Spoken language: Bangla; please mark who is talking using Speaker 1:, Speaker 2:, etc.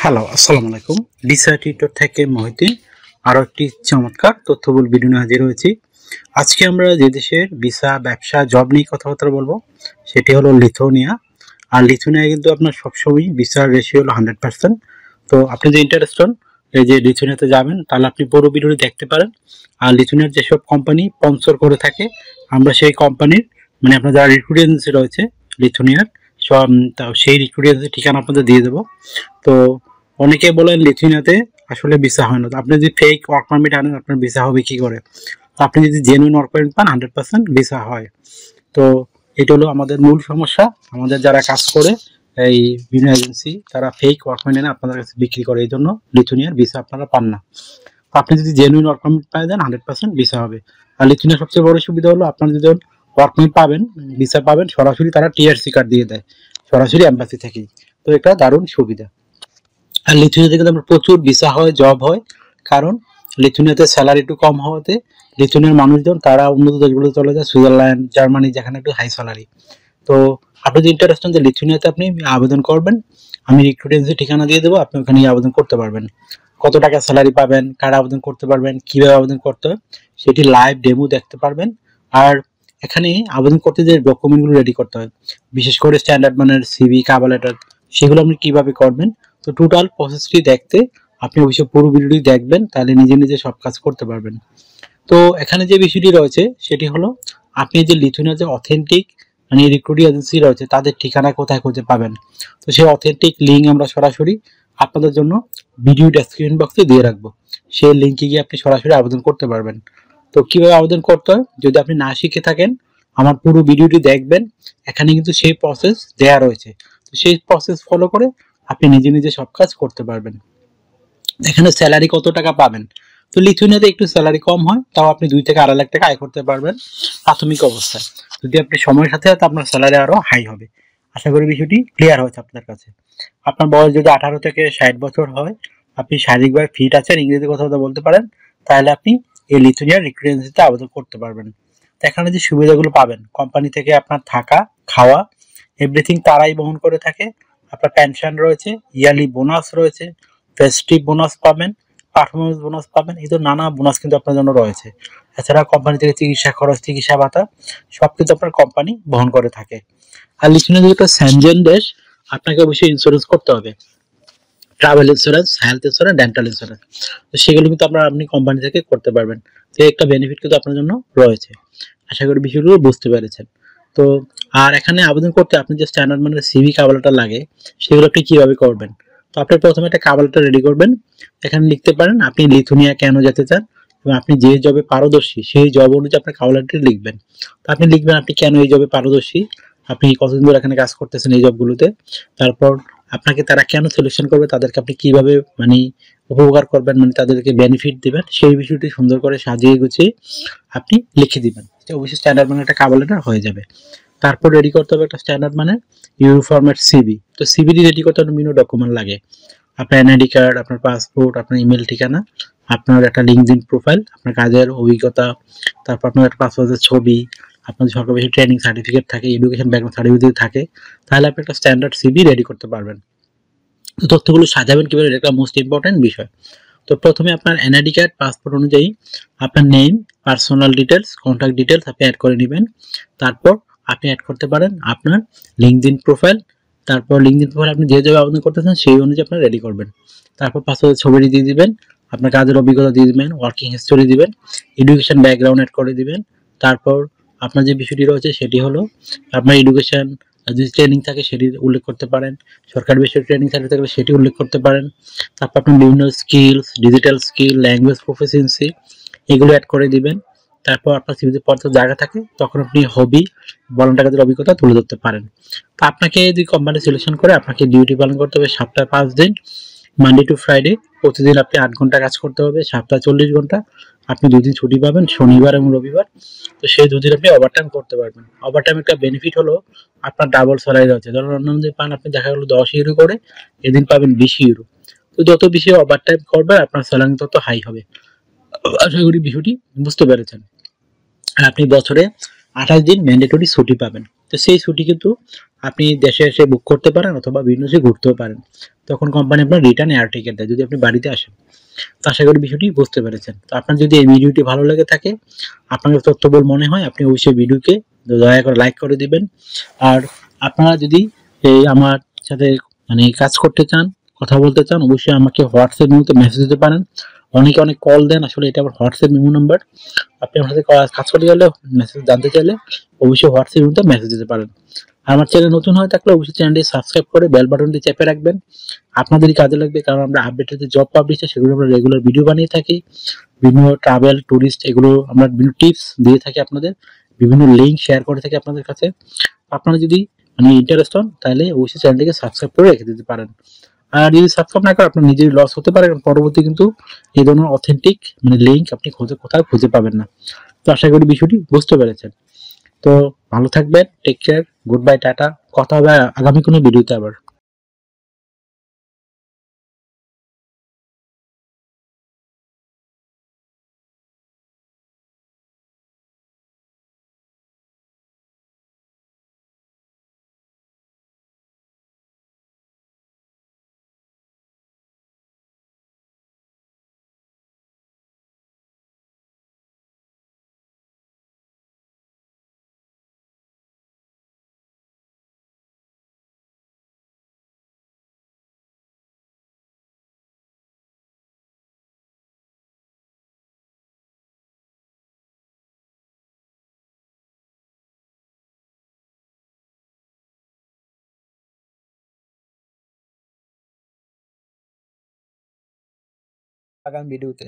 Speaker 1: হ্যালো, আসসালামু আলাইকুম। ভিসা টিউটর থেকে মহিউদ্দিন আরও একটি চমৎকার তথ্যবহুল ভিডিও নিয়ে হাজির হয়েছি। আজকে আমরা যে দেশের ভিসা, ব্যবসা, জব নিয়ে কথাবার্তা বলবো সেটি হলো লিথুয়ানিয়া। আর লিথুয়ানিয়া কিন্তু আপনার সবসময় ভিসার রেশিও হলো 100%। তো আপনি যে ইন্টারেস্ট হন এই যে লিথুয়ানিয়াতে যাবেন তাহলে আপনি পুরো ভিডিওটি দেখতে পারেন। আর লিথুয়ানিয়ার যেসব কোম্পানি স্পন্সর করে থাকে আমরা সেই কোম্পানির মানে আপনার যারা রিক্রুট এজেন্সি রয়েছে লিথুয়ানিয়ার সব সেই রিক্রুট এজেন্সির ঠিকানা আপনাদের দিয়ে দেবো। তো অনেকে বলেন লিথুয়ানিয়াতে আসলে ভিসা হয় না। আপনি যদি ফেক ওয়ার্ক পারমিট আনেন আপনার ভিসা হবে কি করে? আপনি যদি জেনুইন ওয়ার্ক পারমিট পান 100% ভিসা হয়। তো এটা হলো আমাদের মূল সমস্যা। আমাদের যারা কাজ করে এই বিভিন্ন এজেন্সি তারা ফেক ওয়ার্ক পারমিট এনে আপনাদের কাছে বিক্রি করে, এই জন্য লিথুয়ানিয়ার ভিসা আপনারা পান না। তো আপনি যদি জেনুইন ওয়ার্ক পারমিট পাই দেন 100% ভিসা হবে। আর লিথুয়ানিয়ার সবচেয়ে বড় সুবিধা হলো আপনারা যদি ওয়ার্ক পারমিট পাবেন, ভিসা পাবেন, সরাসরি তারা টিআরসি কার্ড দিয়ে দেয় সরাসরি এম্বাসি থেকেই। তো এটা দারুণ সুবিধা। আর লিথুয়ানিয়াতে কিন্তু আমরা প্রচুর ভিসা হয়, জব হয়, কারণ লিথুয়ানিয়াতে স্যালারি একটু কম হওয়াতে লিথুয়ানিয়ার মানুষজন তারা উন্নত দেশগুলো চলে যায়, সুইজারল্যান্ড, জার্মানি, যেখানে একটু হাই স্যালারি। তো আপনি যদি ইন্টারেস্টেড যে লিথুয়ানিয়াতে আপনি আবেদন করবেন, আমি রিক্রুট এজেন্সির ঠিকানা দিয়ে দেবো, আপনি ওখানে আবেদন করতে পারবেন। কত টাকা স্যালারি পাবেন, কারা আবেদন করতে পারবেন, কিভাবে আবেদন করতে হয় সেটি লাইভ ডেমো দেখতে পারবেন। আর এখানে আবেদন করতে যে ডকুমেন্টগুলো রেডি করতে হয়, বিশেষ করে স্ট্যান্ডার্ড মানের সিভি, কভার লেটার, সেগুলো আপনি কিভাবে করবেন, তো টোটাল প্রসেসটি দেখতে আপনি অবশ্যই পুরো ভিডিওটি দেখবেন, তাহলে নিজে নিজে সব কাজ করতে পারবেন। তো এখানে যে বিষয়টি রয়েছে সেটি হলো আপনি যে লিথুয়ানিয়ার যে অথেন্টিক মানে রিক্রুটিং এজেন্সি রয়েছে তাদের ঠিকানা কোথায় খুঁজে পাবেন। তো সেই অথেন্টিক লিঙ্ক আমরা সরাসরি আপনাদের জন্য ভিডিও ডেসক্রিপশন বক্সে দিয়ে রাখবো। সেই লিঙ্কে গিয়ে আপনি সরাসরি আবেদন করতে পারবেন। তো কিভাবে আবেদন করতে হয় যদি আপনি না শিখে থাকেন, আমার পুরো ভিডিওটি দেখবেন, এখানে কিন্তু সেই প্রসেস দেয়া রয়েছে। তো সেই প্রসেস ফলো করে আপনি নিজে নিজে সব কাজ করতে পারবেন। এখানে স্যালারি কত টাকা পাবেন, তো লিথুয়ানিয়াতে একটু স্যালারি কম হয়, তাও আপনি 2 থেকে 2.5 লাখ টাকা আয় করতে পারবেন প্রাথমিক অবস্থায়। যদি আপনি সময়ের সাথে সাথে আপনার স্যালারি আরো হাই হবে। আশা করি বিষয়টি ক্লিয়ার হয়েছে আপনার কাছে। আপনার বয়স যদি 18 থেকে 60 বছর হয়, আপনি শারীরিকভাবে ফিট আছেন, ইংরেজি কথা বলতে পারেন, তাহলে আপনি এই লিথুয়ানিয়ার রিক্রুট এজেন্সিতে আবেদন করতে পারবেন। তো এখানে যে সুবিধাগুলো পাবেন, কোম্পানি থেকে আপনার থাকা, খাওয়া, এভরিথিং তারাই বহন করে থাকে। আপনার পেনশন রয়েছে, ইয়ারলি বোনাস রয়েছে, ফেস্টিভ বোনাস পাবেন, পারফরমেন্স বোনাস পাবেন, এই তো নানা বোনাস কিন্তু আপনার জন্য রয়েছে। এছাড়া কোম্পানি থেকে চিকিৎসা খরচ, চিকিৎসা ভাতা সব কিন্তু আপনার কোম্পানি বহন করে থাকে। আর লিথুয়ানিয়া যেহেতু সেনজেন দেশ, আপনাকে অবশ্যই ইন্স্যুরেন্স করতে হবে, travel insurance, health insurance, dental insurance. তো সেগুলো কিন্তু আপনি কোম্পানি থেকে করতে পারবেন। তো একটা বেনিফিট কিন্তু আপনার জন্য রয়েছে। আশা করি বিষয়গুলো বুঝতে পেরেছেন। তো আর এখানে আবেদন করতে আপনি যে স্ট্যান্ডার্ড মানের সিভি, কভার লেটার লাগে, সেগুলো আপনি কিভাবে করবেন। তো আপনি প্রথমে একটা কভার লেটার রেডি করবেন। এখানে লিখতে পারেন আপনি লিথুয়ানিয়া কেন যেতে চান এবং আপনি যে জবে পারদর্শী সেই জব অনুযায়ী আপনার কভার লেটার লিখবেন। তো আপনি লিখবেন আপনি কেন এই জবে পারদর্শী, আপনি কতদিন ধরে এখানে কাজ করতেছেন এই জবগুলোতে, তারপর আপনাকে তারা কেন সিলেকশন করবে, তাদেরকে আপনি কিভাবে মানে উপকার করবেন, মানে তাদেরকে বেনিফিট দিবেন, সেই বিষয়টি সুন্দর করে সাজিয়ে গুছিয়ে আপনি লিখে দিবেন। এটা অবশ্যই স্ট্যান্ডার্ড মানে একটা কভার লেটার হয়ে যাবে। তারপর রেডি করতে হবে একটা স্ট্যান্ডার্ড মানে ইউ ফরম্যাট সিভি। তো সিভি রেডি করতে বিভিন্ন ডকুমেন্ট লাগে, আপনার এনআইডি কার্ড, আপনার পাসপোর্ট, আপনার ইমেল ঠিকানা, আপনার একটা লিঙ্কডইন প্রোফাইল, আপনার কাজের অভিজ্ঞতা, তারপর আপনার একটা পাসপোর্টের ছবি, আপনার সরকারি ট্রেনিং সার্টিফিকেট থাকে, এডুকেশন ব্যাকগ্রাউন্ড সার্টিফিকেট থাকে, তাহলে আপনি একটা স্ট্যান্ডার্ড সিভি রেডি করতে পারবেন। তো তথ্যগুলো সাজাবেন কিভাবে, এটা একটা মোস্ট ইম্পর্টেন্ট বিষয়। তো প্রথমে আপনার এনআইডি কার্ড, পাসপোর্ট অনুযায়ী আপনার name, personal details, contact details আপনি অ্যাড করে নেবেন। তারপর আপনি অ্যাড করতে পারেন আপনার লিঙ্কডইন প্রোফাইল। তারপর লিঙ্কডইন প্রোফাইল আপনি যে জায়গায় আবেদন করতেছেন সেই অনুযায়ী আপনারা রেডি করবেন। তারপর পাসপোর্টের ছবিটি দিয়ে দিবেন, আপনার কাজের অভিজ্ঞতা দিয়ে দিবেন, ওয়ার্কিং হিস্টোরি দিবেন, এডুকেশন ব্যাকগ্রাউন্ড অ্যাড করে দিবেন। তারপর আপনার যে বিষয়টি রয়েছে সেটি হলো আপনার এডুকেশন, যদি ট্রেনিং থাকে সেটি উল্লেখ করতে পারেন, সরকারি বেসরকারি ট্রেনিং সার্টিফিকেট থাকলে সেটি উল্লেখ করতে পারেন। তারপর আপনি বিভিন্ন skills, digital skill, language proficiency এগুলো অ্যাড করে দিবেন। তারপর আপনার সিভিতে পর্যাপ্ত জায়গা থাকে তখন আপনি হবি, ভলান্টিয়ার কাজের অভিজ্ঞতা তুলে ধরতে পারেন। তো আপনাকে যদি কোম্পানি সিলেকশন করে আপনাকে ডিউটি পালন করতে হবে সপ্তাহে 5 দিন, মানডে টু ফ্রাইডে। প্রতিদিন আপনি 8 ঘন্টা কাজ করতে হবে, সপ্তাহে 40 ঘন্টা। আপনি 2 দিন ছুটি পাবেন, শনিবার এবং রবিবার। তো সেই 2 দিন আপনি ওভারটাইম করতে পারবেন। ওভারটাইম একটা বেনিফিট হলো আপনার ডাবল স্যালারি রয়েছে। ধরুন অন্যান্য দিন পান আপনি দেখা গেলো 10 ইউরো করে, এদিন পাবেন 20 ইউরো। তো যত বেশি ওভারটাইম করবেন আপনার স্যালারি তত হাই হবে। আশা করি বিষয়টি বুঝতে পেরেছেন। আর আপনি বছরে 28 দিন ম্যান্ডেটরি ছুটি পাবেন। তো সেই ছুটি কিন্তু আপনি দেশে এসে বুক করতে পারেন অথবা বিভিন্ন দেশে ঘুরতেও পারেন। তখন কোম্পানি আপনার রিটার্ন এয়ার টিকেট দেয় যদি আপনি বাড়িতে আসেন। তো আশা করি বিষয়টি বুঝতে পেরেছেন। তো আপনার যদি এই ভিডিওটি ভালো লেগে থাকে, আপনার তথ্যবল মনে হয়, আপনি অবশ্যই ভিডিওকে দয়া করে লাইক করে দিবেন। আর আপনারা যদি এই আমার সাথে মানে কাজ করতে চান, কথা বলতে চান, অবশ্যই আমাকে হোয়াটসঅ্যাপ মেমোতে মেসেজ দিতে পারেন। অনেকে অনেক কল দেন, আসলে এটা আমার হোয়াটসঅ্যাপ মেমো নাম্বার। আপনি আমার সাথে কাজ করতে চাইলে, মেসেজ জানতে চাইলে অবশ্যই হোয়াটসঅ্যাপ মেমোতে মেসেজ দিতে পারেন। আমার চ্যানেল নতুন হয়ে থাকলে অবশ্যই চ্যানেলটি সাবস্ক্রাইব করে বেল বাটনটি চেপে রাখবেন। আপনাদেরই কাজে লাগবে, কারণ আমরা আপডেটেড যে জব পাবলিশ হয় সেগুলো আমরা রেগুলার ভিডিও বানিয়ে থাকি। বিভিন্ন ট্রাভেল ট্যুরিস্ট এগুলো আমরা বিভিন্ন টিপস দিয়ে থাকি আপনাদের, বিভিন্ন লিঙ্ক শেয়ার করে থাকি আপনাদের কাছে। আপনারা যদি মানে ইন্টারেস্ট হন তাহলে অবশ্যই চ্যানেলটিকে সাবস্ক্রাইব করে রেখে দিতে পারেন। আর যদি সাবস্ক্রাইব না করেন আপনার নিজেরই লস হতে পারে, কারণ পরবর্তী কিন্তু এই ধরনের অথেন্টিক মানে লিঙ্ক আপনি কোথাও খুঁজে পাবেন না। তো আশা করি বিষয়টি বুঝতে পেরেছেন। তো ভালো থাকবেন, take care, good bye, tata. কথা হবে আগামী কোনো ভিডিওতে আবার। আগামী ভিডিওতে